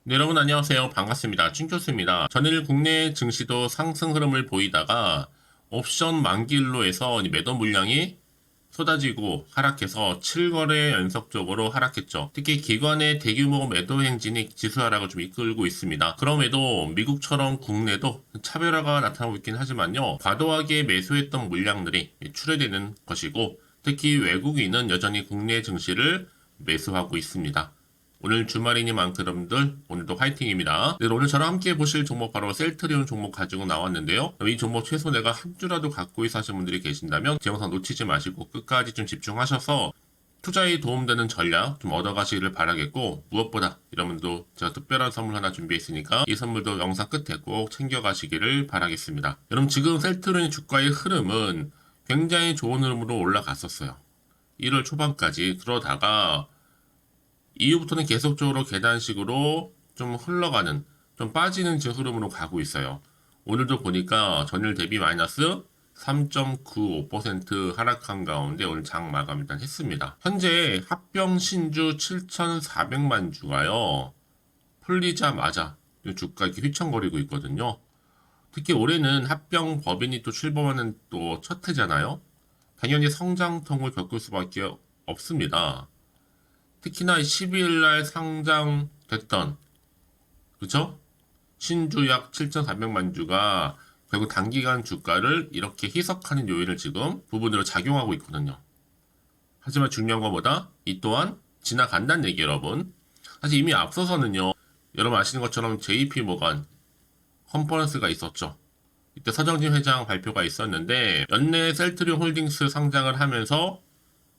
네, 여러분 안녕하세요. 반갑습니다. 춘교수입니다. 전일 국내 증시도 상승 흐름을 보이다가 옵션 만기일로에서 매도 물량이 쏟아지고 하락해서 7거래 연속적으로 하락했죠. 특히 기관의 대규모 매도 행진이 지수 하락을 좀 이끌고 있습니다. 그럼에도 미국처럼 국내도 차별화가 나타나고 있긴 하지만요. 과도하게 매수했던 물량들이 출회되는 것이고 특히 외국인은 여전히 국내 증시를 매수하고 있습니다. 오늘 주말이니만큼 여러분들 오늘도 화이팅입니다. 네, 오늘 저랑 함께 보실 종목 바로 셀트리온 종목 가지고 나왔는데요. 이 종목 최소 내가 한 주라도 갖고 있어 하시는 분들이 계신다면 제 영상 놓치지 마시고 끝까지 좀 집중하셔서 투자에 도움되는 전략 좀 얻어가시기를 바라겠고 무엇보다 여러분도 제가 특별한 선물 하나 준비했으니까 이 선물도 영상 끝에 꼭 챙겨가시기를 바라겠습니다. 여러분 지금 셀트리온 주가의 흐름은 굉장히 좋은 흐름으로 올라갔었어요. 1월 초반까지 그러다가 이후부터는 계속적으로 계단식으로 좀 흘러가는, 좀 빠지는 흐름으로 가고 있어요. 오늘도 보니까 전일 대비 마이너스 3.95% 하락한 가운데 오늘 장 마감 일단 했습니다. 현재 합병 신주 7,400만 주가요. 풀리자마자 주가 이렇게 휘청거리고 있거든요. 특히 올해는 합병 법인이 또 출범하는 또 첫 해잖아요. 당연히 성장통을 겪을 수밖에 없습니다. 특히나 12일 날 상장됐던, 그쵸? 신주 약 7,400만 주가 결국 단기간 주가를 이렇게 희석하는 요인을 지금 부분으로 작용하고 있거든요. 하지만 중요한 것보다 이 또한 지나간다는 얘기 여러분. 사실 이미 앞서서는요, 여러분 아시는 것처럼 JP 모간 컨퍼런스가 있었죠. 이때 서정진 회장 발표가 있었는데 연내 셀트리온 홀딩스 상장을 하면서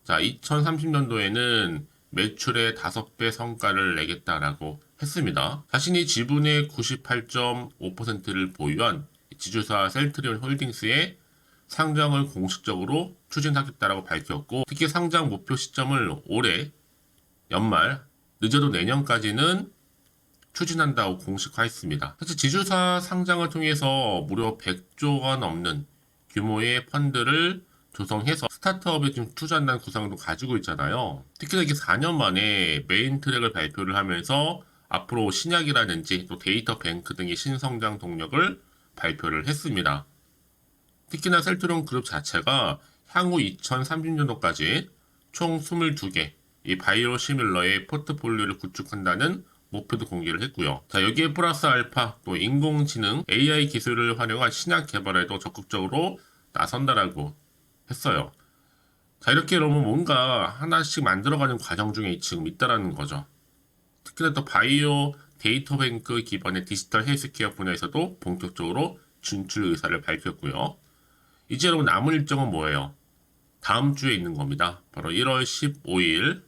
자 2030년도에는 매출의 5배 성과를 내겠다라고 했습니다. 자신이 지분의 98.5%를 보유한 지주사 셀트리온 홀딩스의 상장을 공식적으로 추진하겠다라고 밝혔고 특히 상장 목표 시점을 올해 연말 늦어도 내년까지는 추진한다고 공식화했습니다. 사실 지주사 상장을 통해서 무려 100조 원 넘는 규모의 펀드를 조성해서 스타트업에 좀 투자한다는 구상도 가지고 있잖아요. 특히나 이게 4년 만에 메인 트랙을 발표를 하면서 앞으로 신약이라든지 또 데이터 뱅크 등의 신성장 동력을 발표를 했습니다. 특히나 셀트리온 그룹 자체가 향후 2030년도까지 총 22개 이 바이오 시밀러의 포트폴리오를 구축한다는 목표도 공개를 했고요. 자, 여기에 플러스 알파 또 인공지능 AI 기술을 활용한 신약 개발에도 적극적으로 나선다라고 했어요. 자, 이렇게 여러분 뭔가 하나씩 만들어가는 과정 중에 지금 있다라는 거죠. 특히나 또 바이오 데이터 뱅크 기반의 디지털 헬스케어 분야에서도 본격적으로 진출 의사를 밝혔고요. 이제 여러분 남은 일정은 뭐예요? 다음 주에 있는 겁니다. 바로 1월 15일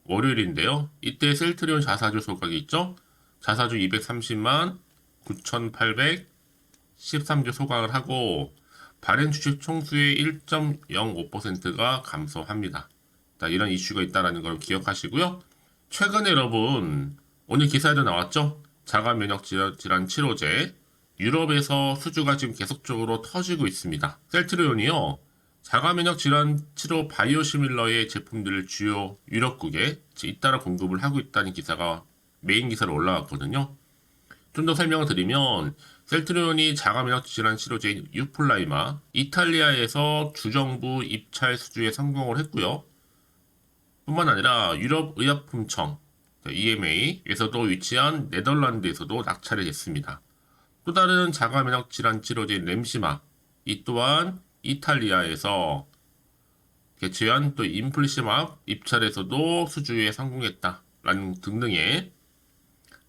월요일인데요. 이때 셀트리온 자사주 소각이 있죠? 자사주 230만 9,813주 소각을 하고 발행 주식 총수의 1.05%가 감소합니다. 자, 이런 이슈가 있다는 걸 기억하시고요. 최근에 여러분 오늘 기사에도 나왔죠? 자가 면역 질환 치료제 유럽에서 수주가 지금 계속적으로 터지고 있습니다. 셀트리온이요. 자가 면역 질환 치료 바이오시밀러의 제품들을 주요 유럽국에 잇따라 공급을 하고 있다는 기사가 메인 기사로 올라왔거든요. 좀 더 설명을 드리면 셀트리온이 자가 면역 질환 치료제인 유플라이마 이탈리아에서 주정부 입찰 수주에 성공을 했고요. 뿐만 아니라 유럽의약품청 EMA에서도 위치한 네덜란드에서도 낙찰이 됐습니다. 또 다른 자가 면역 질환 치료제인 램시마 이 또한 이탈리아에서 개최한 또 인플리시막 입찰에서도 수주에 성공했다라는 등등의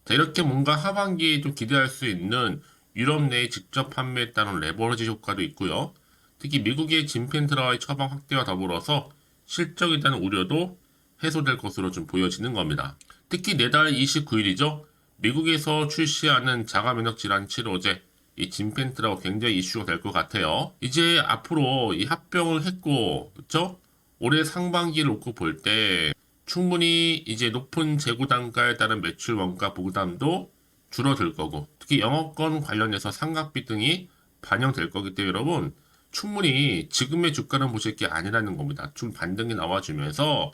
자, 이렇게 뭔가 하반기에 좀 기대할 수 있는 유럽 내에 직접 판매에 따른 레버리지 효과도 있고요. 특히 미국의 진펜트라의 처방 확대와 더불어서 실적에 대한 우려도 해소될 것으로 좀 보여지는 겁니다. 특히 내달 29일이죠. 미국에서 출시하는 자가 면역 질환 치료제 이 진펜트라가 굉장히 이슈가 될 것 같아요. 이제 앞으로 이 합병을 했고, 그쵸? 올해 상반기를 놓고 볼 때 충분히 이제 높은 재고 단가에 따른 매출 원가 부담도 줄어들 거고, 특히 영업권 관련해서 상각비 등이 반영될 거기 때문에 여러분, 충분히 지금의 주가는 보실 게 아니라는 겁니다. 좀 반등이 나와주면서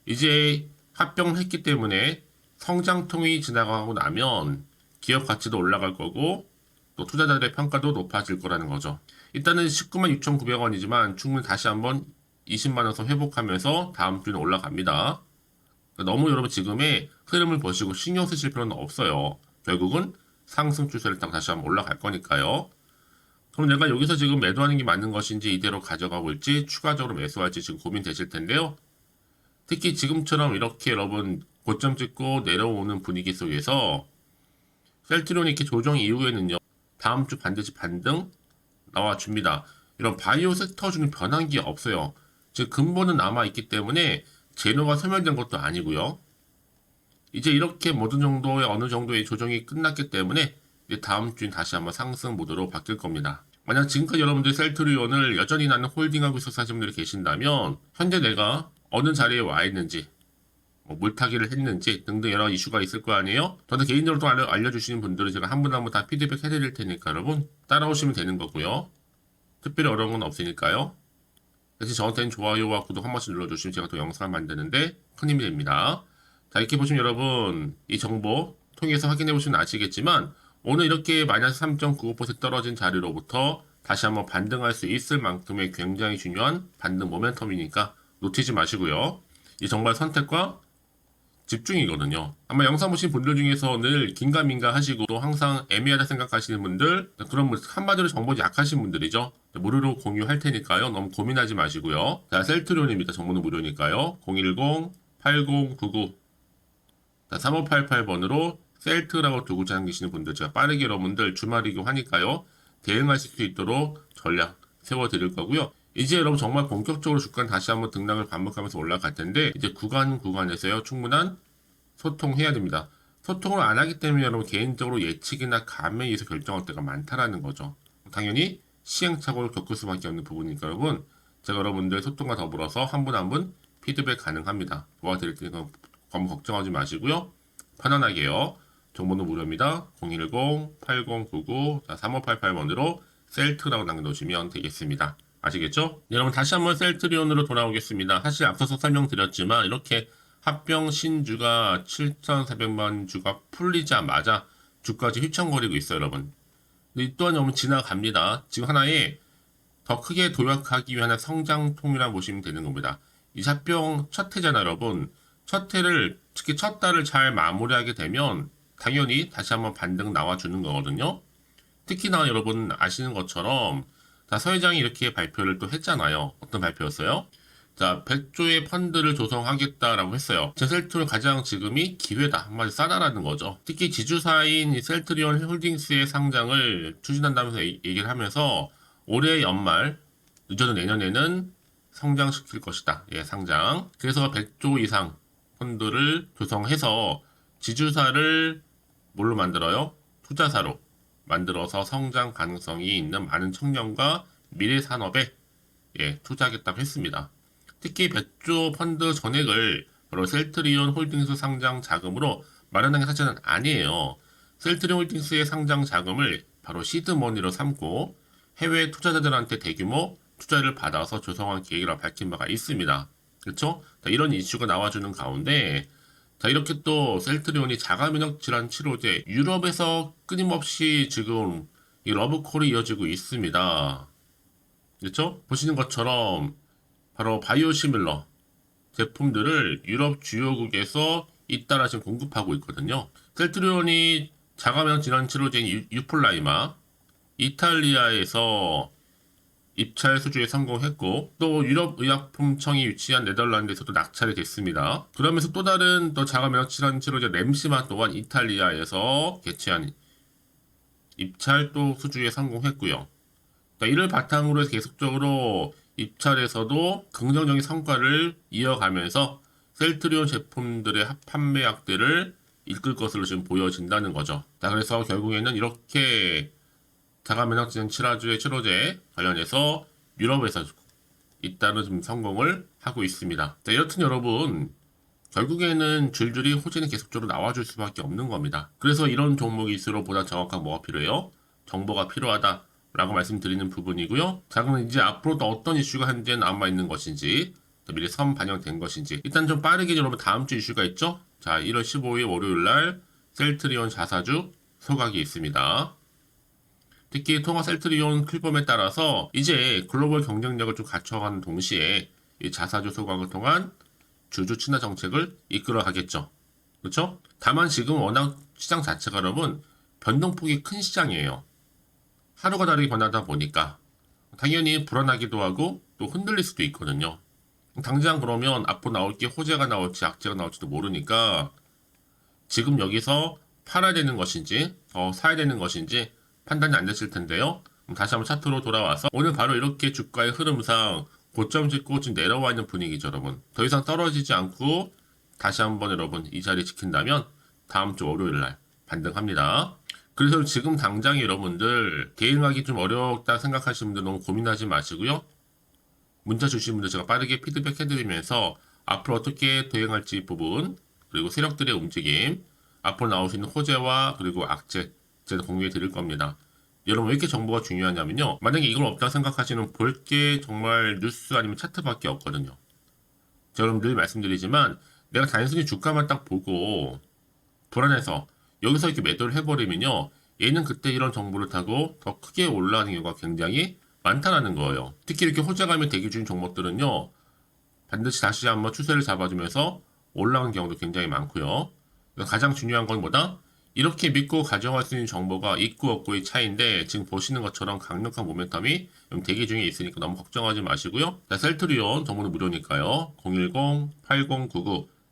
이제 합병을 했기 때문에 성장통이 지나가고 나면 기업 가치도 올라갈 거고 또 투자자들의 평가도 높아질 거라는 거죠. 일단은 19만 6,900원이지만 충분히 다시 한번 20만 원 선 회복하면서 다음 주는 올라갑니다. 너무 여러분 지금의 흐름을 보시고 신경 쓰실 필요는 없어요. 결국은 상승 추세를 타고 다시 한번 올라갈 거니까요. 그럼 내가 여기서 지금 매도하는 게 맞는 것인지 이대로 가져가 볼지 추가적으로 매수할지 지금 고민되실 텐데요. 특히 지금처럼 이렇게 여러분 고점 찍고 내려오는 분위기 속에서 셀트리온이 이렇게 조정 이후에는요. 다음 주 반드시 반등 나와줍니다. 이런 바이오 섹터 중에 변한 게 없어요. 즉 근본은 남아있기 때문에 재료가 소멸된 것도 아니고요. 이제 이렇게 모든 정도의 어느 정도의 조정이 끝났기 때문에 이제 다음 주엔 다시 한번 상승 모드로 바뀔 겁니다. 만약 지금까지 여러분들이 셀트리온을 여전히 나는 홀딩하고 있어서 하시는 분들이 계신다면 현재 내가 어느 자리에 와 있는지 뭐 물타기를 했는지 등등 여러 이슈가 있을 거 아니에요? 저는 개인적으로 또 알려주시는 분들은 제가 한 분 한 분 다 피드백 해드릴 테니까 여러분 따라오시면 되는 거고요. 특별히 어려운 건 없으니까요. 대신 저한테는 좋아요와 구독 한 번씩 눌러주시면 제가 또 영상을 만드는데 큰 힘이 됩니다. 자, 이렇게 보시면 여러분 이 정보 통해서 확인해 보시면 아시겠지만 오늘 이렇게 마이너스 3.95% 떨어진 자리로부터 다시 한번 반등할 수 있을 만큼의 굉장히 중요한 반등 모멘텀이니까 놓치지 마시고요. 이 정말 선택과 집중이거든요. 아마 영상 보신 분들 중에서 늘 긴가민가 하시고 또 항상 애매하다 생각하시는 분들, 그런 한마디로 정보 약하신 분들이죠. 무료로 공유할 테니까요. 너무 고민하지 마시고요. 자, 셀트리온입니다. 정보는 무료니까요. 010-8099 3588번으로 셀트라고 두고 잠기시는 분들 제가 빠르게 여러분들 주말이고 하니까요. 대응하실 수 있도록 전략 세워드릴 거고요. 이제 여러분 정말 본격적으로 주가는 다시 한번 등락을 반복하면서 올라갈 텐데 이제 구간에서요 충분한 소통해야 됩니다. 소통을 안 하기 때문에 여러분 개인적으로 예측이나 감에 의해서 결정할 때가 많다라는 거죠. 당연히 시행착오를 겪을 수밖에 없는 부분이니까 여러분 제가 여러분들 소통과 더불어서 한 분 한 분 피드백 가능합니다. 도와드릴 테니까 너무 걱정하지 마시고요. 편안하게요. 정보는 무료입니다. 010-8099-3588번으로 셀트라고 남겨놓으시면 되겠습니다. 아시겠죠? 여러분 다시 한번 셀트리온으로 돌아오겠습니다. 사실 앞서서 설명드렸지만 이렇게 합병 신주가 7,400만 주가 풀리자마자 주까지 휘청거리고 있어요, 여러분. 근데 이 또한 너무 지나갑니다. 지금 하나의 더 크게 도약하기 위한 성장통이라 보시면 되는 겁니다. 이 합병 첫 해잖아요, 여러분. 첫 해를 특히 첫 달을 잘 마무리하게 되면 당연히 다시 한번 반등 나와주는 거거든요. 특히나 여러분 아시는 것처럼 서 회장이 이렇게 발표를 또 했잖아요. 어떤 발표였어요? 자, 100조의 펀드를 조성하겠다라고 했어요. 제 셀트리온 가장 지금이 기회다. 한마디 싸다라는 거죠. 특히 지주사인 이 셀트리온 홀딩스의 상장을 추진한다면서 얘기를 하면서 올해 연말, 늦어도 내년에는 성장시킬 것이다. 예, 상장. 그래서 100조 이상 펀드를 조성해서 지주사를 뭘로 만들어요? 투자사로 만들어서 성장 가능성이 있는 많은 청년과 미래 산업에 투자하겠다고 했습니다. 특히 100조 펀드 전액을 바로 셀트리온 홀딩스 상장 자금으로 마련한 게 사실은 아니에요. 셀트리온 홀딩스의 상장 자금을 바로 시드머니로 삼고 해외 투자자들한테 대규모 투자를 받아서 조성한 계획이라고 밝힌 바가 있습니다. 그렇죠? 이런 이슈가 나와주는 가운데 이렇게 또 셀트리온이 자가면역 질환 치료제 유럽에서 끊임없이 지금 이 러브콜이 이어지고 있습니다. 그렇죠? 보시는 것처럼 바로 바이오시밀러 제품들을 유럽 주요국에서 잇따라 지금 공급하고 있거든요. 셀트리온이 자가면역 질환 치료제인 유플라이마 이탈리아에서 입찰 수주에 성공했고 또 유럽의약품청이 위치한 네덜란드에서도 낙찰이 됐습니다. 그러면서 또 다른 또 자가면역 질환 치료제 램시마 또한 이탈리아에서 개최한 입찰 또 수주에 성공했고요. 이를 바탕으로 해서 계속적으로 입찰에서도 긍정적인 성과를 이어가면서 셀트리온 제품들의 판매약들을 이끌 것으로 지금 보여진다는 거죠. 그래서 결국에는 이렇게 자가면역질환 치료제 관련해서 유럽에서 잇따른 좀 성공을 하고 있습니다. 여튼 여러분 결국에는 줄줄이 호재는 계속적으로 나와줄 수밖에 없는 겁니다. 그래서 이런 종목일수록 보다 정확한 뭐가 필요해요? 정보가 필요하다라고 말씀드리는 부분이고요. 자, 그럼 이제 앞으로 또 어떤 이슈가 현재 남아있는 것인지 미리 선 반영된 것인지 일단 좀 빠르게 여러분 다음 주 이슈가 있죠? 자, 1월 15일 월요일 날 셀트리온 자사주 소각이 있습니다. 특히 통화 셀트리온 클범에 따라서 이제 글로벌 경쟁력을 좀 갖춰가는 동시에 이 자사주 소각을 통한 주주 친화 정책을 이끌어 가겠죠. 그렇죠? 다만 지금 워낙 시장 자체가 여러분 변동폭이 큰 시장이에요. 하루가 다르게 변하다 보니까 당연히 불안하기도 하고 또 흔들릴 수도 있거든요. 당장 그러면 앞으로 나올 게 호재가 나올지 악재가 나올지도 모르니까 지금 여기서 팔아야 되는 것인지 더 사야 되는 것인지 판단이 안 되실 텐데요. 다시 한번 차트로 돌아와서 오늘 바로 이렇게 주가의 흐름상 고점 찍고 지금 내려와 있는 분위기죠, 여러분. 더 이상 떨어지지 않고 다시 한번 여러분 이 자리 지킨다면 다음 주 월요일 날 반등합니다. 그래서 지금 당장 여러분들 대응하기 좀 어렵다 생각하시는 분들 너무 고민하지 마시고요. 문자 주신 분들 제가 빠르게 피드백 해드리면서 앞으로 어떻게 대응할지 부분 그리고 세력들의 움직임 앞으로 나올 수 있는 호재와 그리고 악재 제가 공유해 드릴 겁니다. 여러분 왜 이렇게 정보가 중요하냐면요. 만약에 이걸 없다 생각하시는 볼 게 정말 뉴스 아니면 차트밖에 없거든요. 제가 여러분 늘 말씀드리지만 내가 단순히 주가만 딱 보고 불안해서 여기서 이렇게 매도를 해버리면요. 얘는 그때 이런 정보를 타고 더 크게 올라가는 경우가 굉장히 많다라는 거예요. 특히 이렇게 호재감이 대기 중인 종목들은요. 반드시 다시 한번 추세를 잡아주면서 올라가는 경우도 굉장히 많고요. 가장 중요한 건 뭐다? 이렇게 믿고 가져갈 수 있는 정보가 있고 없고의 차이인데 지금 보시는 것처럼 강력한 모멘텀이 대기 중에 있으니까 너무 걱정하지 마시고요. 자, 셀트리온 정보는 무료니까요.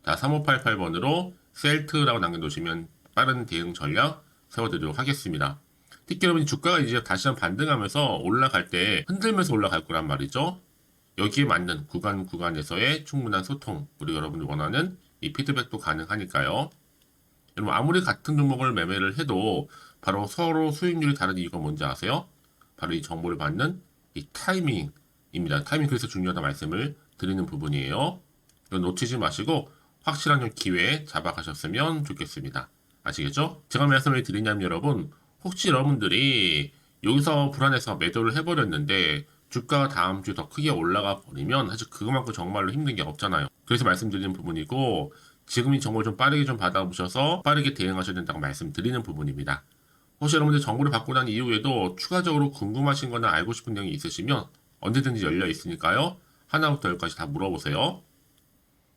010-8099-3588번으로 셀트라고 남겨놓으시면 빠른 대응 전략 세워드리도록 하겠습니다. 특히 여러분 주가가 이제 다시 한번 반등하면서 올라갈 때 흔들면서 올라갈 거란 말이죠. 여기에 맞는 구간에서의 충분한 소통, 우리 여러분이 원하는 이 피드백도 가능하니까요. 여러분 아무리 같은 종목을 매매를 해도 바로 서로 수익률이 다른 이유가 뭔지 아세요? 바로 이 정보를 받는 이 타이밍입니다. 타이밍 그래서 중요하다 말씀을 드리는 부분이에요. 이건 놓치지 마시고 확실한 기회 잡아가셨으면 좋겠습니다. 아시겠죠? 제가 말씀을 드리냐면 여러분 혹시 여러분들이 여기서 불안해서 매도를 해버렸는데 주가가 다음 주에 더 크게 올라가 버리면 사실 그것만큼 정말로 힘든 게 없잖아요. 그래서 말씀드리는 부분이고 지금 이 정보를 좀 빠르게 좀 받아보셔서 빠르게 대응하셔야 된다고 말씀드리는 부분입니다. 혹시 여러분들 정보를 받고 난 이후에도 추가적으로 궁금하신 거나 알고 싶은 내용이 있으시면 언제든지 열려 있으니까요. 하나부터 열까지 다 물어보세요.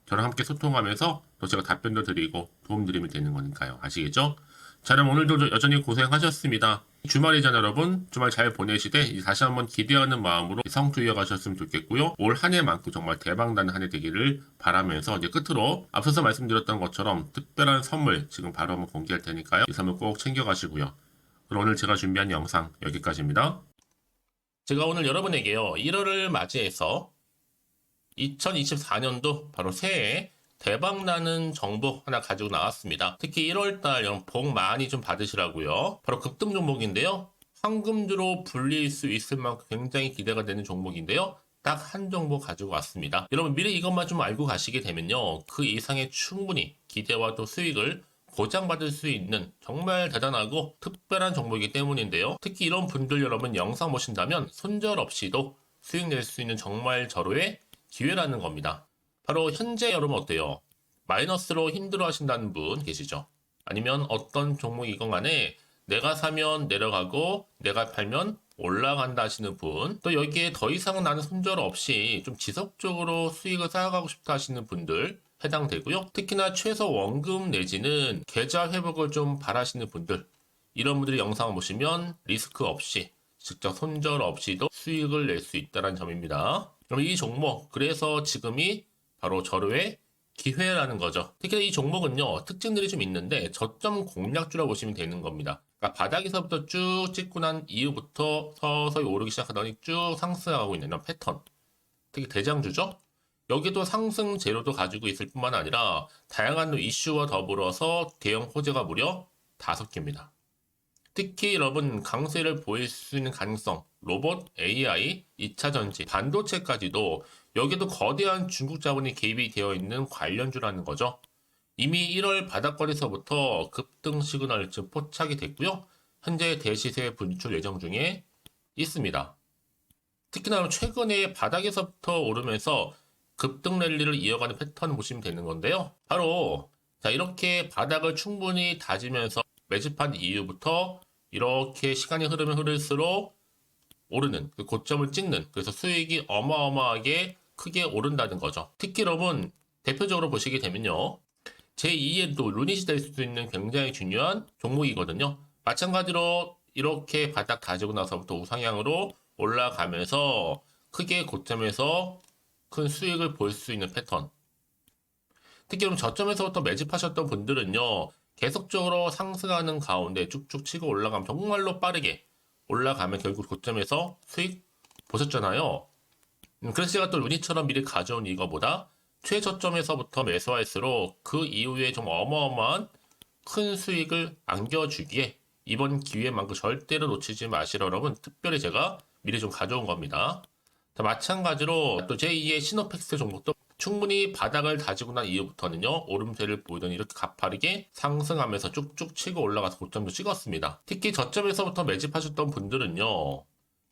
저랑 함께 소통하면서 또 제가 답변도 드리고 도움 드리면 되는 거니까요. 아시겠죠? 자, 그럼 오늘도 여전히 고생하셨습니다. 주말이잖아요, 여러분. 주말 잘 보내시되 다시 한번 기대하는 마음으로 성투 이어가셨으면 좋겠고요. 올 한 해만큼 정말 대박나는 한 해 되기를 바라면서 이제 끝으로 앞서서 말씀드렸던 것처럼 특별한 선물 지금 바로 한번 공개할 테니까요. 이 선물 꼭 챙겨가시고요. 그럼 오늘 제가 준비한 영상 여기까지입니다. 제가 오늘 여러분에게요. 1월을 맞이해서 2024년도 바로 새해 대박나는 정보 하나 가지고 나왔습니다. 특히 1월달 복 많이 좀 받으시라고요. 바로 급등 종목인데요. 황금주로 불릴 수 있을 만큼 굉장히 기대가 되는 종목인데요. 딱 한 종목 가지고 왔습니다. 여러분 미리 이것만 좀 알고 가시게 되면요. 그 이상의 충분히 기대와 또 수익을 보장받을 수 있는 정말 대단하고 특별한 종목이기 때문인데요. 특히 이런 분들 여러분 영상 보신다면 손절없이도 수익 낼 수 있는 정말 절호의 기회라는 겁니다. 바로 현재 여러분 어때요? 마이너스로 힘들어 하신다는 분 계시죠? 아니면 어떤 종목이건 간에 내가 사면 내려가고 내가 팔면 올라간다 하시는 분, 또 여기에 더 이상 나는 손절 없이 좀 지속적으로 수익을 쌓아가고 싶다 하시는 분들 해당되고요. 특히나 최소 원금 내지는 계좌 회복을 좀 바라시는 분들, 이런 분들이 영상을 보시면 리스크 없이 직접 손절 없이도 수익을 낼 수 있다는 점입니다. 그럼 이 종목, 그래서 지금이 바로 절호의 기회라는 거죠. 특히 이 종목은요, 특징들이 좀 있는데 저점 공략주라고 보시면 되는 겁니다. 그러니까 바닥에서부터 쭉 찍고 난 이후부터 서서히 오르기 시작하더니 쭉 상승하고 있는 이런 패턴. 특히 대장주죠. 여기도 상승 재료도 가지고 있을 뿐만 아니라 다양한 이슈와 더불어서 대형 호재가 무려 5개입니다. 특히 여러분 강세를 보일 수 있는 가능성, 로봇, AI, 2차 전지, 반도체까지도 여기도 거대한 중국 자본이 개입이 되어 있는 관련주라는 거죠. 이미 1월 바닥거리서부터 급등 시그널 즉 포착이 됐고요. 현재 대시세 분출 예정 중에 있습니다. 특히나 최근에 바닥에서부터 오르면서 급등 랠리를 이어가는 패턴을 보시면 되는 건데요. 바로 자, 이렇게 바닥을 충분히 다지면서 매집한 이후부터 이렇게 시간이 흐르면 흐를수록 오르는, 그 고점을 찍는, 그래서 수익이 어마어마하게 크게 오른다는 거죠. 특히 여러분, 대표적으로 보시게 되면요. 제2의 또 루닛이 될 수도 있는 굉장히 중요한 종목이거든요. 마찬가지로 이렇게 바닥 다지고 나서부터 우상향으로 올라가면서 크게 고점에서 큰 수익을 볼 수 있는 패턴. 특히 그럼 저점에서부터 매집하셨던 분들은요, 계속적으로 상승하는 가운데 쭉쭉 치고 올라가면 정말로 빠르게 올라가면 결국 고점에서 수익 보셨잖아요. 그래서 제가 또 루니처럼 미리 가져온 이거보다 최저점에서부터 매수할수록 그 이후에 좀 어마어마한 큰 수익을 안겨주기에 이번 기회만큼 절대로 놓치지 마시라 여러분 특별히 제가 미리 좀 가져온 겁니다. 자, 마찬가지로 또 제2의 시노팩스 종목도 충분히 바닥을 다지고 난 이후부터는요 오름세를 보이더니 이렇게 가파르게 상승하면서 쭉쭉 치고 올라가서 고점도 찍었습니다. 특히 저점에서부터 매집하셨던 분들은요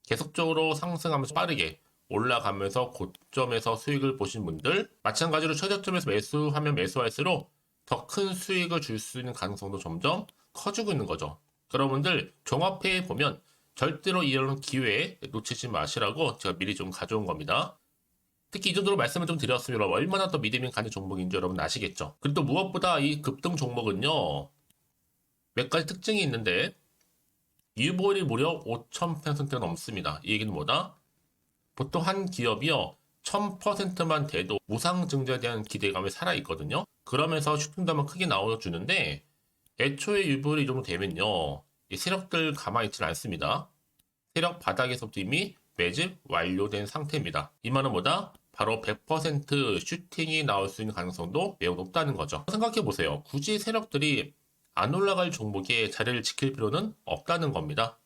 계속적으로 상승하면서 빠르게 올라가면서 고점에서 수익을 보신 분들 마찬가지로 최저점에서 매수하면 매수할수록 더 큰 수익을 줄 수 있는 가능성도 점점 커지고 있는 거죠. 여러분들 종합해 보면 절대로 이런 기회에 놓치지 마시라고 제가 미리 좀 가져온 겁니다. 특히 이 정도로 말씀을 좀 드렸으면 여러분 얼마나 더 믿음이 가는 종목인지 여러분 아시겠죠? 그리고 또 무엇보다 이 급등 종목은요 몇 가지 특징이 있는데 유보율이 무려 5,000%가 넘습니다. 이 얘기는 뭐다? 보통 한 기업이요 1000%만 돼도 무상증자에 대한 기대감이 살아있거든요. 그러면서 슈팅도 한번 크게 나와주는데 애초에 유보율이 이 정도 되면요 이 세력들 가만히 있지는 않습니다. 세력 바닥에서부터 이미 매집 완료된 상태입니다. 이 말은 뭐다? 바로 100% 슈팅이 나올 수 있는 가능성도 매우 높다는 거죠. 생각해보세요. 굳이 세력들이 안 올라갈 종목에 자리를 지킬 필요는 없다는 겁니다.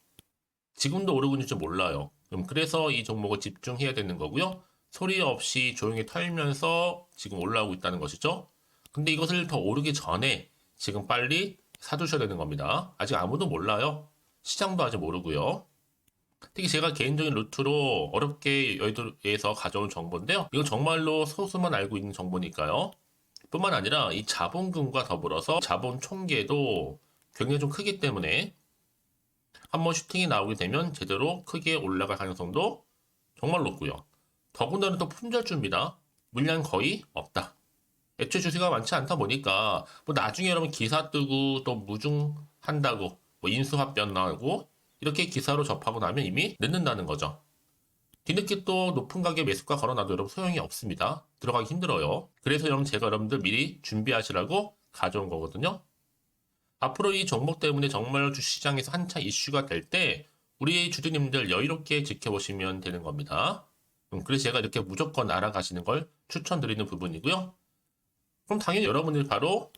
지금도 오르고 있는지 몰라요. 그래서 이 종목을 집중해야 되는 거고요. 소리 없이 조용히 털면서 지금 올라오고 있다는 것이죠. 근데 이것을 더 오르기 전에 지금 빨리 사두셔야 되는 겁니다. 아직 아무도 몰라요. 시장도 아직 모르고요. 특히 제가 개인적인 루트로 어렵게 여의도에서 가져온 정보인데요. 이건 정말로 소수만 알고 있는 정보니까요. 뿐만 아니라 이 자본금과 더불어서 자본 총계도 굉장히 좀 크기 때문에 한번 슈팅이 나오게 되면 제대로 크게 올라갈 가능성도 정말 높고요. 더군다나 또 품절주입니다. 물량 거의 없다. 애초에 주식가 많지 않다 보니까 뭐 나중에 여러분 기사 뜨고 또 무중한다고 뭐 인수합병 나오고 이렇게 기사로 접하고 나면 이미 늦는다는 거죠. 뒤늦게 또 높은 가격 매수가 걸어놔도 여러분 소용이 없습니다. 들어가기 힘들어요. 그래서 여러분 제가 여러분들 미리 준비하시라고 가져온 거거든요. 앞으로 이 종목 때문에 정말 주시장에서 한창 이슈가 될 때 우리 주주님들 여유롭게 지켜보시면 되는 겁니다. 그래서 제가 이렇게 무조건 알아가시는 걸 추천드리는 부분이고요. 그럼 당연히 여러분들이 바로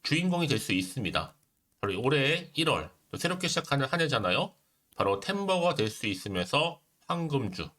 주인공이 될 수 있습니다. 바로 올해 1월 또 새롭게 시작하는 한 해잖아요. 바로 템버가 될 수 있으면서 황금주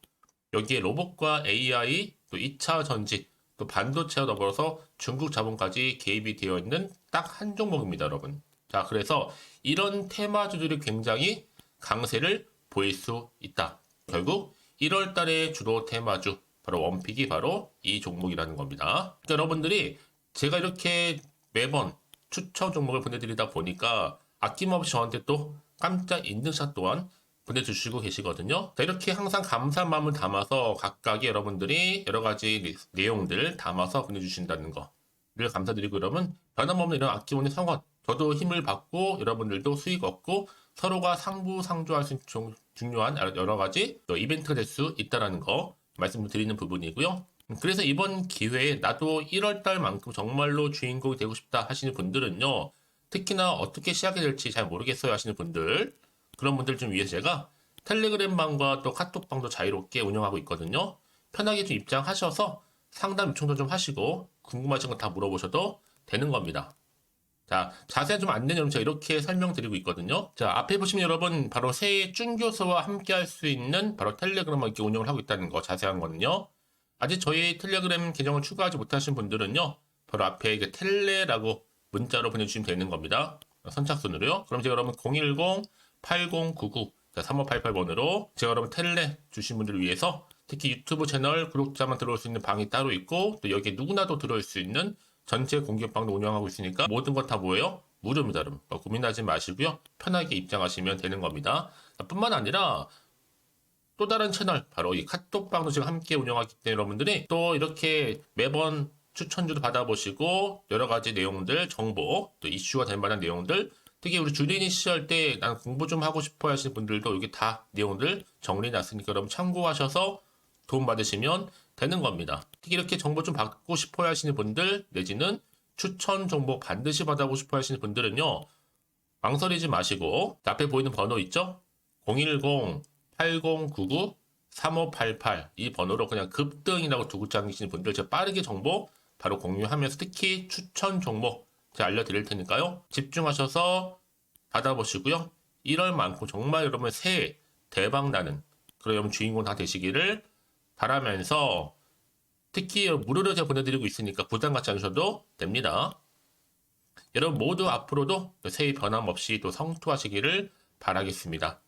여기에 로봇과 AI 또 2차 전지 또 반도체와 더불어서 중국 자본까지 개입이 되어 있는 딱 한 종목입니다, 여러분. 자, 그래서 이런 테마주들이 굉장히 강세를 보일 수 있다. 결국 1월 달에 주로 테마주 바로 원픽이 바로 이 종목이라는 겁니다. 그러니까 여러분들이 제가 이렇게 매번 추천 종목을 보내드리다 보니까 아낌없이 저한테 또 깜짝 인증샷 또한 보내주시고 계시거든요. 자, 이렇게 항상 감사한 마음을 담아서 각각의 여러분들이 여러 가지 내용들 담아서 보내주신다는 거를 감사드리고 여러분 변함없는 이런 아낌없는 성원 저도 힘을 받고 여러분들도 수익 얻고 서로가 상부상조할 수 있는 중요한 여러 가지 이벤트가 될 수 있다는 거 말씀드리는 부분이고요. 그래서 이번 기회에 나도 1월달만큼 정말로 주인공이 되고 싶다 하시는 분들은요. 특히나 어떻게 시작이 될지 잘 모르겠어요 하시는 분들 그런 분들 좀 위해서 제가 텔레그램 방과 또 카톡방도 자유롭게 운영하고 있거든요. 편하게 좀 입장하셔서 상담 요청도 좀 하시고 궁금하신 거 다 물어보셔도 되는 겁니다. 자, 자세한 좀 안내는 여러분 제가 이렇게 설명드리고 있거든요. 자, 앞에 보시면 여러분 바로 새해 쭌교수와 함께 할 수 있는 바로 텔레그램을 이렇게 운영을 하고 있다는 거 자세한 거는요. 아직 저희 텔레그램 계정을 추가하지 못하신 분들은요. 바로 앞에 이게 텔레라고 문자로 보내주시면 되는 겁니다. 선착순으로요. 그럼 제가 여러분 010-8099-3588번으로 제가 여러분 텔레 주신 분들을 위해서 특히 유튜브 채널 구독자만 들어올 수 있는 방이 따로 있고 또 여기에 누구나도 들어올 수 있는 전체 공개방도 운영하고 있으니까 모든 것 다 뭐예요? 무료입니다, 여러분. 고민하지 마시고요. 편하게 입장하시면 되는 겁니다. 뿐만 아니라 또 다른 채널, 바로 이 카톡방도 지금 함께 운영하기 때문에 여러분들이 또 이렇게 매번 추천주도 받아보시고 여러 가지 내용들, 정보, 또 이슈가 될 만한 내용들, 특히 우리 주린이 시절 때 난 공부 좀 하고 싶어 하시는 분들도 여기 다 내용들 정리해놨으니까 여러분 참고하셔서 도움 받으시면 되는 겁니다. 특히 이렇게 정보 좀 받고 싶어 하시는 분들, 내지는 추천 정보 반드시 받아보고 싶어 하시는 분들은요, 망설이지 마시고 앞에 보이는 번호 있죠? 010-8099-3588 이 번호로 그냥 급등이라고 두고 다니시는 분들 제가 빠르게 정보 바로 공유하면서 특히 추천 종목 제가 알려드릴 테니까요. 집중하셔서 받아보시고요. 1월만큼 정말 여러분 새해 대박나는 그런 여러분 주인공 다 되시기를 바라면서 특히 무료로 제가 보내드리고 있으니까 부담 갖지 않으셔도 됩니다. 여러분 모두 앞으로도 새해 변함없이 또 성투하시기를 바라겠습니다.